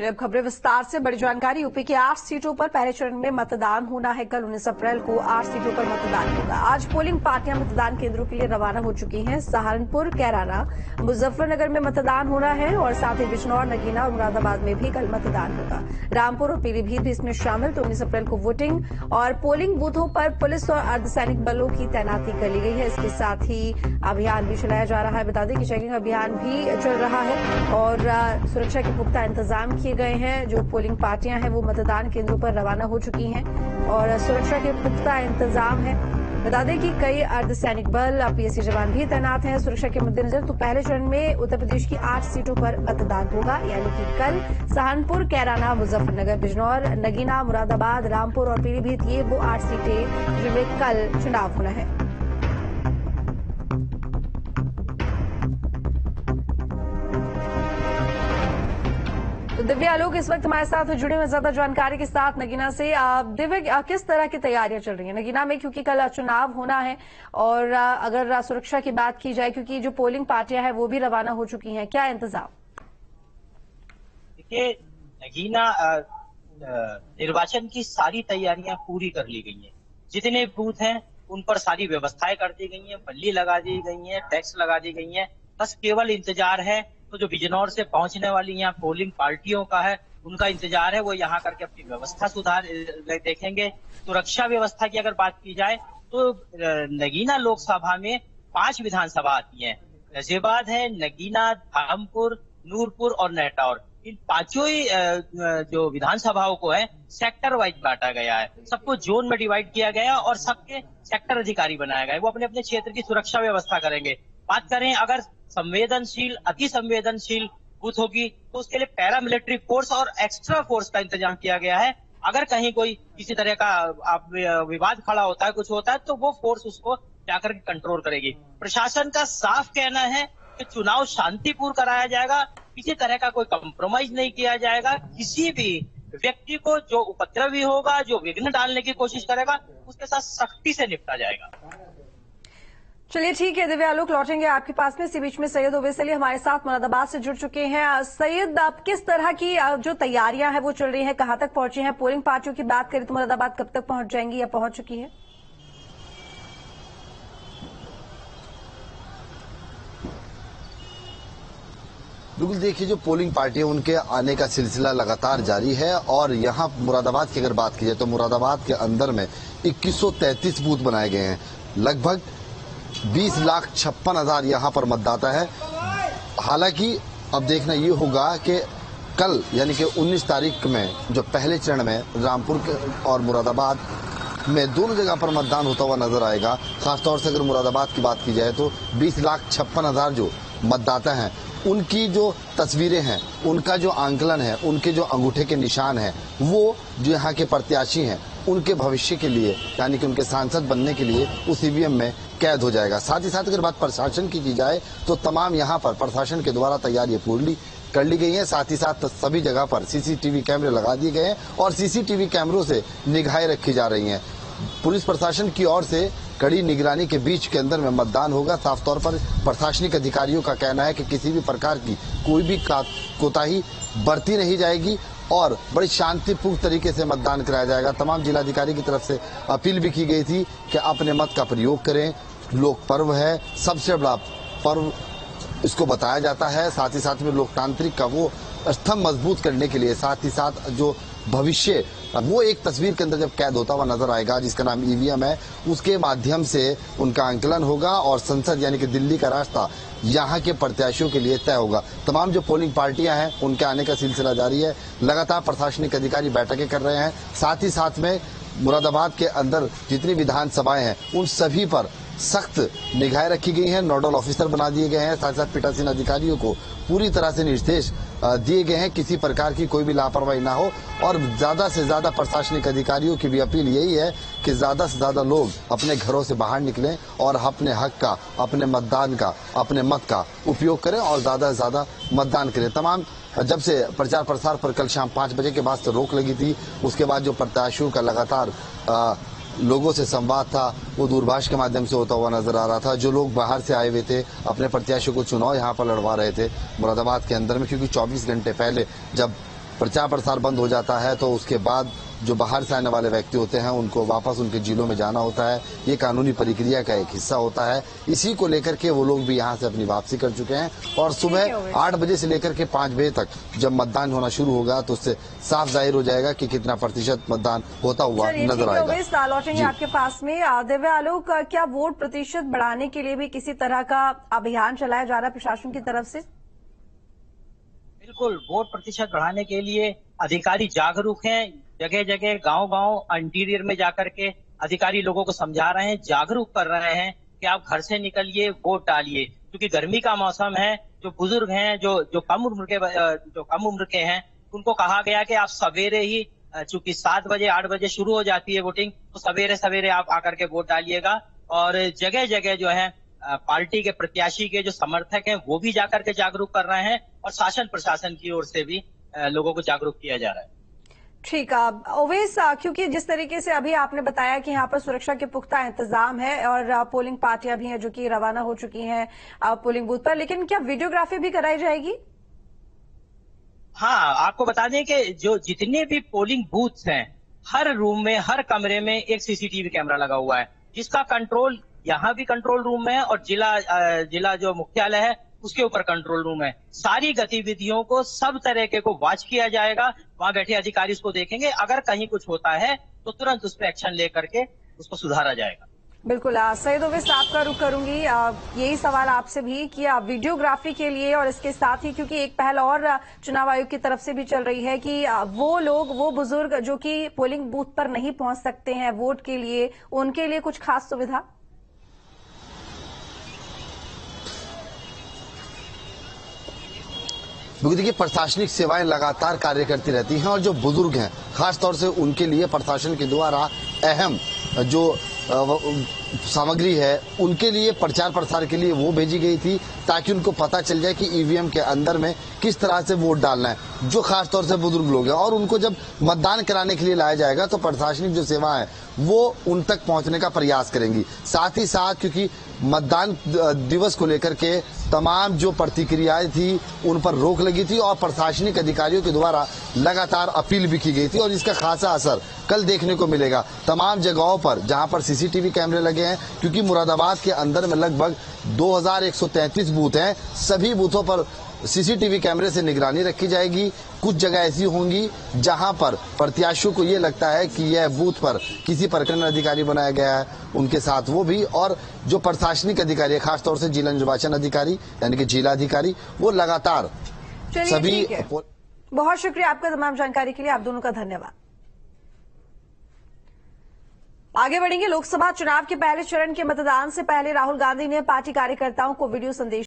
चलिए अब खबरें विस्तार से। बड़ी जानकारी, यूपी की 8 सीटों पर पहले चरण में मतदान होना है। कल 19 अप्रैल को 8 सीटों पर मतदान होगा। आज पोलिंग पार्टियां मतदान केंद्रों के लिए रवाना हो चुकी हैं। सहारनपुर, कैराना, मुजफ्फरनगर में मतदान होना है और साथ ही बिजनौर, नगीना और मुरादाबाद में भी कल मतदान होगा। रामपुर और पीलीभीत भी इसमें शामिल। तो 19 अप्रैल को वोटिंग और पोलिंग बूथों पर पुलिस और अर्धसैनिक बलों की तैनाती कर ली गई है। इसके साथ ही अभियान भी चलाया जा रहा है। बता दें कि चेकिंग अभियान भी चल रहा है और सुरक्षा के पुख्ता इंतजाम किए गए हैं। जो पोलिंग पार्टियां हैं वो मतदान केंद्रों पर रवाना हो चुकी हैं और सुरक्षा के पुख्ता इंतजाम है। बता दें कि कई अर्धसैनिक बल, पीएसी जवान भी तैनात हैं सुरक्षा के मद्देनजर। तो पहले चरण में उत्तर प्रदेश की 8 सीटों पर मतदान होगा, यानी कि कल सहारनपुर, कैराना, मुजफ्फरनगर, बिजनौर, नगीना, मुरादाबाद, रामपुर और पीलीभीत, ये वो 8 सीटें जिनमें कल चुनाव होना है। तो दिव्य आलोक इस वक्त हमारे साथ जुड़े हुए ज्यादा जानकारी के साथ नगीना से। दिव्य, किस तरह की तैयारियां चल रही हैं नगीना में, क्योंकि कल चुनाव होना है और अगर सुरक्षा की बात की जाए, क्योंकि जो पोलिंग पार्टियां हैं वो भी रवाना हो चुकी हैं, क्या इंतजाम? देखिए नगीना, निर्वाचन की सारी तैयारियां पूरी कर ली गई हैं। जितने बूथ हैं उन पर सारी व्यवस्थाएं कर दी गई हैं, बल्ली लगा दी गई हैं, टैक्स लगा दी गई हैं। बस केवल इंतजार है तो जो बिजनौर से पहुंचने वाली यहाँ पोलिंग पार्टियों का है उनका इंतजार है। वो यहाँ करके अपनी व्यवस्था सुधार देखेंगे। सुरक्षा व्यवस्था की अगर बात की जाए तो नगीना लोकसभा में 5 विधानसभा आती हैं। गाजियाबाद है, नगीना, धामपुर, नूरपुर और नेटौर। इन पांचों ही जो विधानसभाओं को है सेक्टर वाइज बांटा गया है। सबको जोन में डिवाइड किया गया और सबके सेक्टर अधिकारी बनाया गया है। वो अपने अपने क्षेत्र की सुरक्षा व्यवस्था करेंगे। बात करें अगर संवेदनशील, अति संवेदनशील बूथ होगी तो उसके लिए पैरामिलिट्री फोर्स और एक्स्ट्रा फोर्स का इंतजाम किया गया है। अगर कहीं कोई किसी तरह का विवाद खड़ा होता है, कुछ होता है, तो वो फोर्स उसको जाकर कंट्रोल करेगी। प्रशासन का साफ कहना है कि चुनाव शांतिपूर्ण कराया जाएगा, किसी तरह का कोई कंप्रोमाइज नहीं किया जाएगा। किसी भी व्यक्ति को जो उपद्रवी होगा, जो विघ्न डालने की कोशिश करेगा, उसके साथ सख्ती से निपटा जाएगा। चलिए ठीक है दिव्या आलोक, लौटेंगे आपके पास में। इसी बीच में सैयद ओवैसी हमारे साथ मुरादाबाद से जुड़ चुके हैं। सैयद, आप किस तरह की जो तैयारियां हैं वो चल रही हैं, कहां तक पहुंची हैं? पोलिंग पार्टियों की बात करें तो मुरादाबाद कब तक पहुंच जाएंगी या पहुंच चुकी है? बिल्कुल, देखिए जो पोलिंग पार्टी है उनके आने का सिलसिला लगातार जारी है और यहाँ मुरादाबाद की अगर बात की जाए तो मुरादाबाद के अंदर में 2133 बूथ बनाए गए हैं। लगभग 20,56,000 यहाँ पर मतदाता है। हालांकि अब देखना ये होगा कि कल यानी कि 19 तारीख में जो पहले चरण में रामपुर और मुरादाबाद में दोनों जगह पर मतदान होता हुआ नजर आएगा। खासतौर से अगर मुरादाबाद की बात की जाए तो 20,56,000 जो मतदाता हैं उनकी जो तस्वीरें हैं, उनका जो आंकलन है, उनके जो अंगूठे के निशान हैं, वो जो यहाँ के प्रत्याशी हैं उनके भविष्य के लिए यानी कि उनके सांसद बनने के लिए उस ईवीएम में कैद हो जाएगा। साथ ही साथ अगर बात प्रशासन की जाए तो तमाम यहाँ पर प्रशासन के द्वारा तैयारियां पूरी कर ली गई हैं। साथ ही साथ सभी जगह पर सीसीटीवी कैमरे लगा दिए गए हैं और सीसीटीवी कैमरों से निगाहें रखी जा रही हैं। पुलिस प्रशासन की ओर से कड़ी निगरानी के बीच के अंदर में मतदान होगा। साफ तौर पर प्रशासनिक अधिकारियों का कहना है कि किसी भी प्रकार की कोई भी कोताही बरती नहीं जाएगी और बड़ी शांतिपूर्ण तरीके से मतदान कराया जाएगा। तमाम जिलाधिकारी की तरफ से अपील भी की गई थी कि अपने मत का प्रयोग करें। लोक पर्व है, सबसे बड़ा पर्व इसको बताया जाता है। साथ ही साथ में लोकतांत्रिक का वो स्तंभ मजबूत करने के लिए साथ ही साथ जो भविष्य वो एक तस्वीर के अंदर जब कैद होता हुआ नजर आएगा जिसका नाम ईवीएम है, उसके माध्यम से उनका आंकलन होगा और संसद यानी कि दिल्ली का रास्ता यहाँ के प्रत्याशियों के लिए तय होगा। तमाम जो पोलिंग पार्टियां हैं उनके आने का सिलसिला जारी है। लगातार प्रशासनिक अधिकारी बैठकें कर रहे हैं। साथ ही साथ में मुरादाबाद के अंदर जितनी विधानसभाएं हैं उन सभी पर सख्त निगाहें रखी गई हैं। नोडल ऑफिसर बना दिए गए हैं। साथ साथ पीठासीन अधिकारियों को पूरी तरह से निर्देश दिए गए हैं किसी प्रकार की कोई भी लापरवाही ना हो और ज्यादा से ज्यादा प्रशासनिक अधिकारियों की भी अपील यही है कि ज्यादा से ज्यादा लोग अपने घरों से बाहर निकलें और अपने हक का, अपने मतदान का, अपने मत का उपयोग करें और ज्यादा से ज्यादा मतदान करें। तमाम जब से प्रचार प्रसार पर कल शाम 5 बजे के बाद से रोक लगी थी, उसके बाद जो प्रत्याशियों का लगातार लोगों से संवाद था वो दूरभाष के माध्यम से होता हुआ नजर आ रहा था। जो लोग बाहर से आए हुए थे अपने प्रत्याशियों को चुनाव यहाँ पर लड़वा रहे थे मुरादाबाद के अंदर में, क्योंकि 24 घंटे पहले जब प्रचार प्रसार बंद हो जाता है तो उसके बाद जो बाहर से आने वाले व्यक्ति होते हैं उनको वापस उनके जिलों में जाना होता है। ये कानूनी प्रक्रिया का एक हिस्सा होता है। इसी को लेकर के वो लोग भी यहाँ से अपनी वापसी कर चुके हैं और सुबह 8 बजे से लेकर के 5 बजे तक जब मतदान होना शुरू होगा तो उससे साफ जाहिर हो जाएगा कि कितना प्रतिशत मतदान होता हुआ नजर आएगा। लौटेंगे आपके पास में दिव्या आलोक, क्या वोट प्रतिशत बढ़ाने के लिए भी किसी तरह का अभियान चलाया जा रहा है प्रशासन की तरफ से? बिल्कुल, वोट प्रतिशत बढ़ाने के लिए अधिकारी जागरूक हैं। जगह जगह गांव-गांव इंटीरियर में जाकर के अधिकारी लोगों को समझा रहे हैं, जागरूक कर रहे हैं कि आप घर से निकलिए, वोट डालिए। क्योंकि गर्मी का मौसम है, जो बुजुर्ग हैं, जो कम उम्र के हैं, उनको कहा गया कि आप सवेरे ही, चूंकि 7 बजे 8 बजे शुरू हो जाती है वोटिंग, तो सवेरे सवेरे आप आकर के वोट डालिएगा। और जगह जगह जो है पार्टी के प्रत्याशी के जो समर्थक हैं वो भी जाकर के जागरूक कर रहे हैं और शासन प्रशासन की ओर से भी लोगों को जागरूक किया जा रहा है। ठीक है ओवैस, क्योंकि जिस तरीके से अभी आपने बताया कि यहाँ पर सुरक्षा के पुख्ता इंतजाम है और पोलिंग पार्टियां भी हैं जो कि रवाना हो चुकी हैं पोलिंग बूथ पर, लेकिन क्या वीडियोग्राफी भी कराई जाएगी? हाँ, आपको बता दें कि जो जितने भी पोलिंग बूथ्स हैं, हर रूम में, हर कमरे में एक सीसीटीवी कैमरा लगा हुआ है, जिसका कंट्रोल यहाँ भी कंट्रोल रूम में है और जिला जो मुख्यालय है उसके ऊपर कंट्रोल रूम है। सारी गतिविधियों को, सब तरह के को वॉच किया जाएगा। वहां बैठे अधिकारी उसको देखेंगे, अगर कहीं कुछ होता है तो तुरंत उस पर एक्शन लेकर के उसको सुधारा जाएगा। बिल्कुल, सईद ओवैस साहब का रुख करूंगी। यही सवाल आपसे भी कि वीडियोग्राफी के लिए और इसके साथ ही, क्योंकि एक पहल और चुनाव आयोग की तरफ से भी चल रही है कि वो बुजुर्ग जो कि पोलिंग बूथ पर नहीं पहुंच सकते हैं वोट के लिए, उनके लिए कुछ खास सुविधा। क्योंकि देखिए प्रशासनिक सेवाएं लगातार कार्य करती रहती हैं और जो बुजुर्ग हैं खासतौर से उनके लिए प्रशासन के द्वारा अहम जो सामग्री है उनके लिए प्रचार प्रसार के लिए वो भेजी गई थी ताकि उनको पता चल जाए कि ईवीएम के अंदर में किस तरह से वोट डालना है, जो खासतौर से बुजुर्ग लोग हैं। और उनको जब मतदान कराने के लिए लाया जाएगा तो प्रशासनिक जो सेवा है वो उन तक पहुंचने का प्रयास करेंगी। साथ ही साथ क्योंकि मतदान दिवस को लेकर के तमाम जो प्रतिक्रियाएं थी उन पर रोक लगी थी और प्रशासनिक अधिकारियों के द्वारा लगातार अपील भी की गई थी और इसका खासा असर कल देखने को मिलेगा तमाम जगहों पर जहां पर सीसीटीवी कैमरे लगे हैं। क्योंकि मुरादाबाद के अंदर में लगभग 2133 बूथ हैं, सभी बूथों पर सीसीटीवी कैमरे से निगरानी रखी जाएगी। कुछ जगह ऐसी होंगी जहां पर प्रत्याशियों को ये लगता है कि यह बूथ पर किसी प्रकरण अधिकारी बनाया गया है, उनके साथ वो भी, और जो प्रशासनिक अधिकारी है खासतौर से जिला निर्वाचन अधिकारी यानी कि जिला अधिकारी, वो लगातार सभी। बहुत शुक्रिया आपका तमाम जानकारी के लिए, आप दोनों का धन्यवाद। आगे बढ़ेंगे। लोकसभा चुनाव के पहले चरण के मतदान से पहले राहुल गांधी ने पार्टी कार्यकर्ताओं को वीडियो संदेश